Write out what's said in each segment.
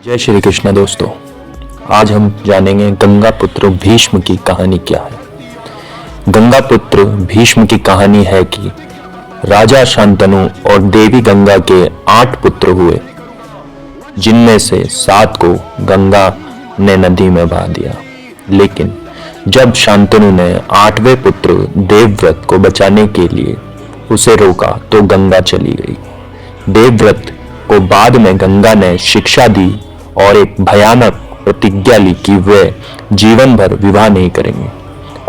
जय श्री कृष्ण दोस्तों, आज हम जानेंगे गंगा पुत्र भीष्म की कहानी क्या है। गंगा पुत्र भीष्म की कहानी है कि राजा शांतनु और देवी गंगा के 8 पुत्र हुए, जिनमें से 7 को गंगा ने नदी में बहा दिया। लेकिन जब शांतनु ने 8वें पुत्र देवव्रत को बचाने के लिए उसे रोका तो गंगा चली गई। देवव्रत को बाद में गंगा ने शिक्षा दी और एक भयानक प्रतिज्ञा ली कि वे जीवन भर विवाह नहीं करेंगे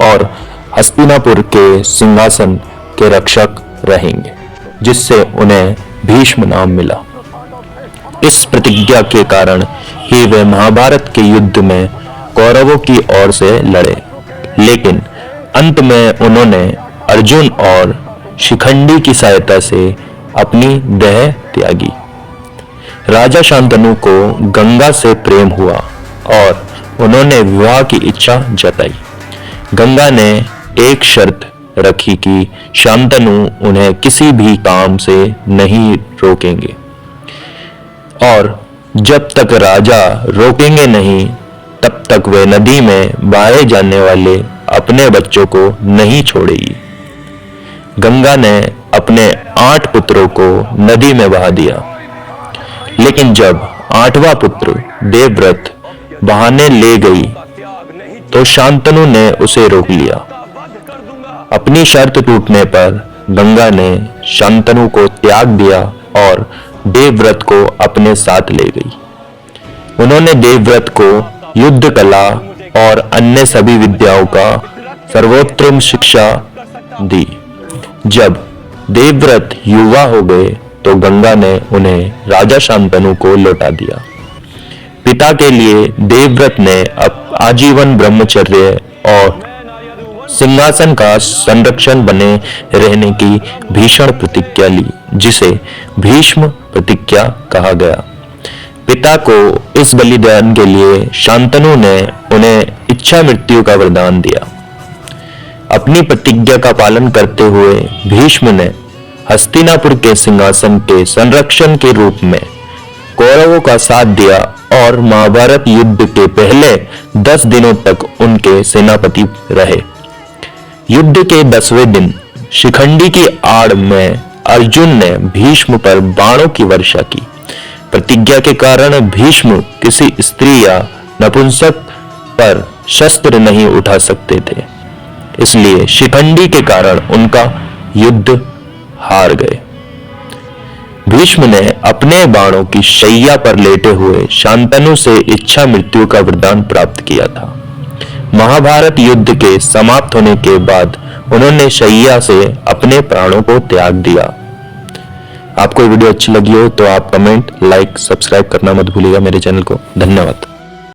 और हस्तिनापुर के सिंहासन के रक्षक रहेंगे, जिससे उन्हें भीष्म नाम मिला। इस प्रतिज्ञा के कारण ही वे महाभारत के युद्ध में कौरवों की ओर से लड़े, लेकिन अंत में उन्होंने अर्जुन और शिखंडी की सहायता से अपनी देह त्यागी। राजा शांतनु को गंगा से प्रेम हुआ और उन्होंने विवाह की इच्छा जताई। गंगा ने एक शर्त रखी कि शांतनु उन्हें किसी भी काम से नहीं रोकेंगे और जब तक राजा रोकेंगे नहीं तब तक वे नदी में बहाए जाने वाले अपने बच्चों को नहीं छोड़ेगी। गंगा ने अपने 8 पुत्रों को नदी में बहा दिया, लेकिन जब 8वां पुत्र देवव्रत बहाने ले गई तो शांतनु ने उसे रोक लिया। अपनी शर्त टूटने पर गंगा ने शांतनु को त्याग दिया और देवव्रत को अपने साथ ले गई। उन्होंने देवव्रत को युद्ध कला और अन्य सभी विद्याओं का सर्वोत्तम शिक्षा दी। जब देवव्रत युवा हो गए तो गंगा ने उन्हें राजा शांतनु को लौटा दिया। पिता के लिए देवव्रत ने आजीवन ब्रह्मचर्य और सिंहासन का संरक्षण बने रहने की भीषण प्रतिज्ञा ली, जिसे भीष्म प्रतिज्ञा कहा गया। पिता को इस बलिदान के लिए शांतनु ने उन्हें इच्छा मृत्यु का वरदान दिया। अपनी प्रतिज्ञा का पालन करते हुए भीष्म ने हस्तिनापुर के सिंहासन के संरक्षण के रूप में कौरवों का साथ दिया और महाभारत युद्ध के पहले 10 दिनों तक उनके सेनापति रहे। युद्ध के 10वें दिन शिखंडी की आड़ में अर्जुन ने भीष्म पर बाणों की वर्षा की। प्रतिज्ञा के कारण भीष्म किसी स्त्री या नपुंसक पर शस्त्र नहीं उठा सकते थे, इसलिए शिखंडी के कारण उनका युद्ध हार गए। भीष्म ने अपने बाणों की शैया पर लेटे हुए शांतनु से इच्छा मृत्यु का वरदान प्राप्त किया था। महाभारत युद्ध के समाप्त होने के बाद उन्होंने शैया से अपने प्राणों को त्याग दिया। आपको वीडियो अच्छी लगी हो तो आप कमेंट, लाइक, सब्सक्राइब करना मत भूलिएगा मेरे चैनल को। धन्यवाद।